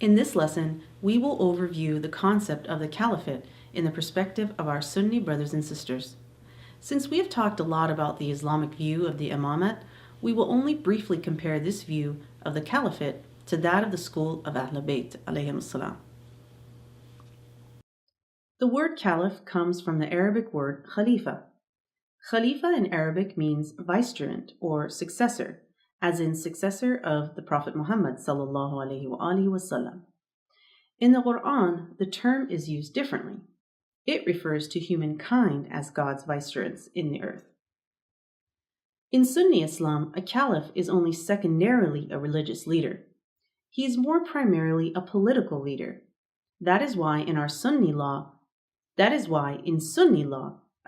In this lesson, we will overview the concept of the Caliphate in the perspective of our Sunni brothers and sisters. Since we have talked a lot about the Islamic view of the Imamate, we will only briefly compare this view of the Caliphate to that of the school of Ahlul Bayt alayhim salam. The word Caliph comes from the Arabic word Khalifa. Khalifa in Arabic means vicegerent or successor, as in successor of the Prophet Muhammad sallallahu alaihi wasallam. In the Quran, the term is used differently. It refers to humankind as God's vicegerents in the earth. In Sunni Islam, a caliph is only secondarily a religious leader. He is more primarily a political leader. That is why in Sunni law, a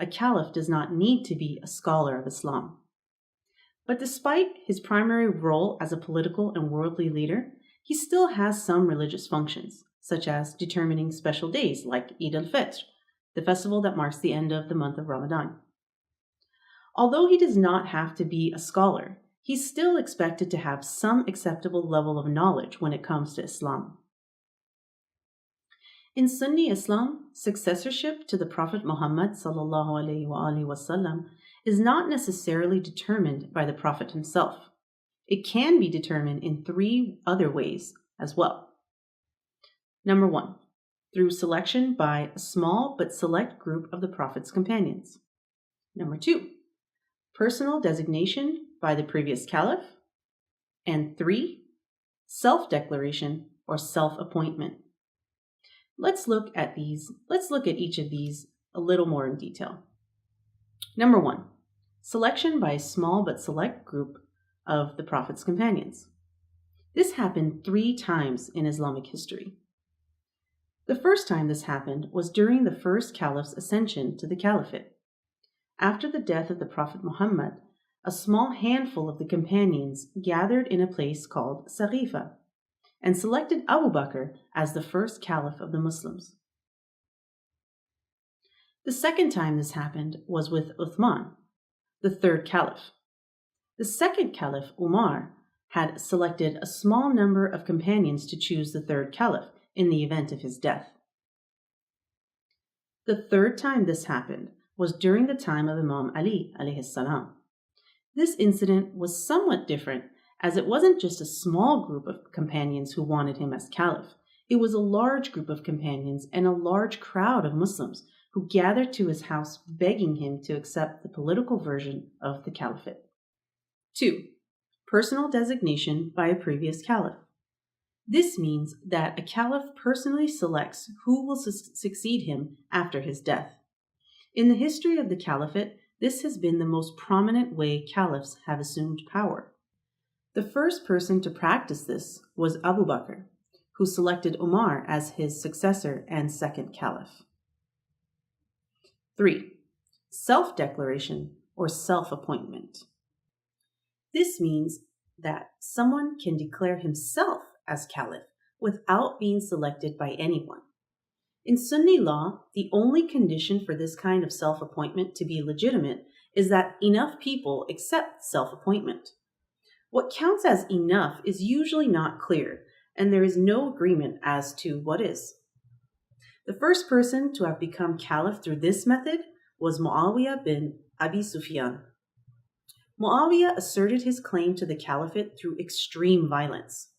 caliph does not need to be a scholar of Islam. But despite his primary role as a political and worldly leader, he still has some religious functions, such as determining special days like Eid al-Fitr, the festival that marks the end of the month of Ramadan. Although he does not have to be a scholar, he's still expected to have some acceptable level of knowledge when it comes to Islam. In Sunni Islam, successorship to the Prophet Muhammad sallallahu alaihi wasallam is not necessarily determined by the Prophet himself. It can be determined in three other ways as well. Number 1, through selection by a small but select group of the Prophet's companions. Number 2, personal designation by the previous caliph. And 3, self-declaration or self-appointment. Let's look at each of these a little more in detail. Number 1, selection by a small but select group of the Prophet's companions. This happened 3 times in Islamic history. The first time this happened was during the first caliph's ascension to the caliphate. After the death of the Prophet Muhammad, a small handful of the companions gathered in a place called Saqifa and selected Abu Bakr as the first caliph of the Muslims. The second time this happened was with Uthman, the third caliph. The second caliph, Umar, had selected a small number of companions to choose the third caliph in the event of his death. The third time this happened was during the time of Imam Ali alayhi salam. This incident was somewhat different, as it wasn't just a small group of companions who wanted him as caliph. It was a large group of companions and a large crowd of Muslims who gathered to his house begging him to accept the political version of the caliphate. 2, personal designation by a previous caliph. This means that a caliph personally selects who will succeed him after his death. In the history of the caliphate, this has been the most prominent way caliphs have assumed power. The first person to practice this was Abu Bakr, who selected Umar as his successor and second caliph. 3, self-declaration or self-appointment. This means that someone can declare himself as caliph without being selected by anyone. In Sunni law, the only condition for this kind of self-appointment to be legitimate is that enough people accept self-appointment. What counts as enough is usually not clear, and there is no agreement as to what is. The first person to have become caliph through this method was Muawiyah bin Abi Sufyan. Muawiyah asserted his claim to the caliphate through extreme violence.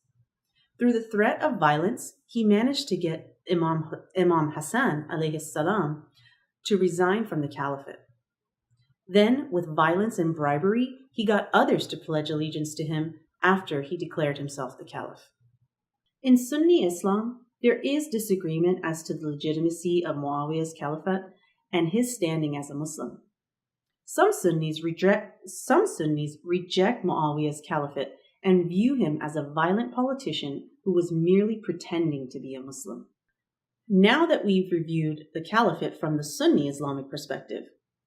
Through the threat of violence, he managed to get Imam Hassan alayhi salam to resign from the caliphate. Then, with violence and bribery, he got others to pledge allegiance to him after he declared himself the caliph. In Sunni Islam, there is disagreement as to the legitimacy of Muawiyah's caliphate and his standing as a Muslim. Some Sunnis reject Muawiyah's caliphate and view him as a violent politician who was merely pretending to be a Muslim. Now that we've reviewed the caliphate from the Sunni Islamic perspective,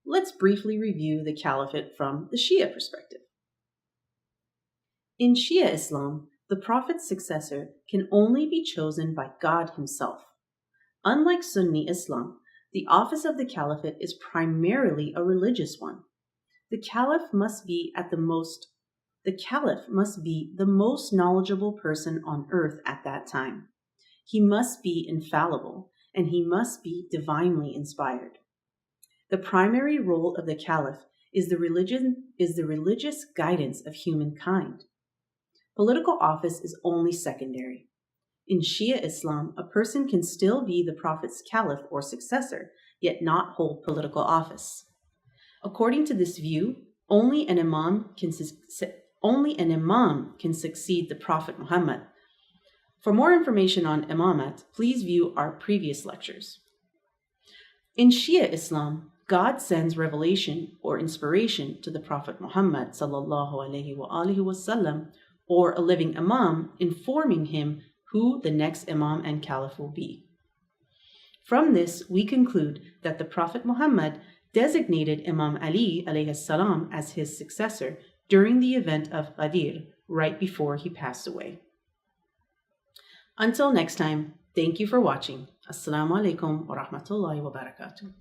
let's briefly review the caliphate from the Shia perspective. In Shia Islam, the Prophet's successor can only be chosen by God himself. Unlike Sunni Islam, the office of the caliphate is primarily a religious one. The caliph must be the most knowledgeable person on earth at that time. He must be infallible, and he must be divinely inspired. The primary role of the Caliph is the religious guidance of humankind. Political office is only secondary. In Shia Islam, a person can still be the Prophet's Caliph or successor, yet not hold political office. According to this view, only an imam can succeed the Prophet Muhammad. For more information on imamat, please view our previous lectures. In Shia Islam, God sends revelation or inspiration to the Prophet Muhammad ﷺ, or a living imam, informing him who the next imam and caliph will be. From this, we conclude that the Prophet Muhammad designated Imam Ali alayhi as his successor during the event of Ghadir, right before he passed away. Until next time, thank you for watching. Assalamu alaikum wa rahmatullahi wa barakatuh.